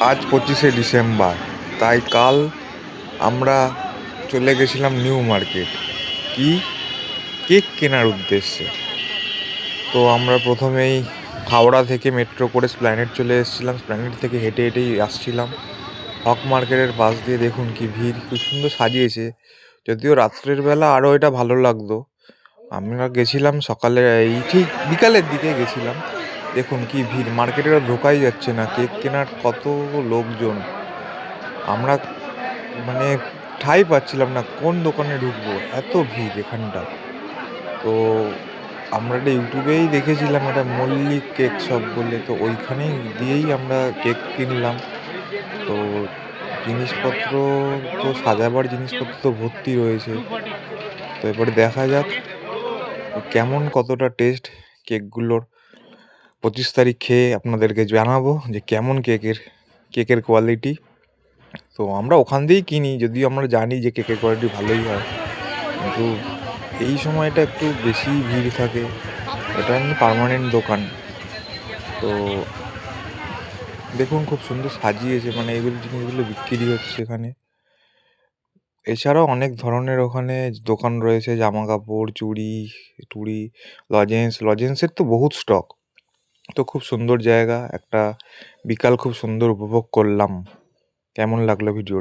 আজ 25শে ডিসেম্বর, তাই কাল আমরা চলে গেছিলাম নিউ মার্কেট কি কেক কেনার উদ্দেশ্যে। তো আমরা প্রথমেই হাওড়া থেকে মেট্রো করে স্প্ল্যানেড চলে এসেছিলাম। স্প্ল্যানেড থেকে হেঁটে হেঁটেই আসছিলাম হক মার্কেটের পাশ দিয়ে। দেখুন কি ভিড়, খুব সুন্দর সাজিয়েছে। যদিও রাত্রের বেলা আরও এটা ভালো লাগতো। আমরা গেছিলাম সকালে, এই ঠিক বিকালের দিকে গেছিলাম। দেখুন কি ভিড়, মার্কেটে ঢোকাই যাচ্ছে না, কেক কেনার কত লোকজন। আমরা মানে ঠাঁই পাচ্ছিলাম না কোন দোকানে ঢুকবো, এত ভিড় এখানটা। তো আমরা একটা ইউটিউবেই দেখেছিলাম একটা মল্লিক কেক শপ বলে, তো ওইখানেই দিয়েই আমরা কেক কিনলাম। তো জিনিসপত্র, তো সাজাবার জিনিসপত্র তো ভর্তি রয়েছে। তো এবারে দেখা যাক কেমন কতটা টেস্ট কেকগুলোর। 25 তারিখ খেয়ে আপনাদেরকে জানাবো যে কেমন কেকের কোয়ালিটি। তো আমরা ওখান দিয়েই কিনি, যদিও আমরা জানি যে কেকের কোয়ালিটি ভালোই হয়, কিন্তু এই সময়টা একটু বেশি ভিড় থাকে। এটা এমনি পার্মানেন্ট দোকান। তো দেখুন খুব সুন্দর সাজিয়েছে, মানে এগুলো জিনিসগুলো বিক্রি হচ্ছে এখানে। এছাড়াও অনেক ধরনের ওখানে দোকান রয়েছে, জামা কাপড়, চুড়ি টুড়ি, লজেন্সের তো বহুত স্টক। তো খুব সুন্দর জায়গা একটা, বিকাল খুব সুন্দর উপভোগ করলাম। কেমন লাগলো ভিডিও?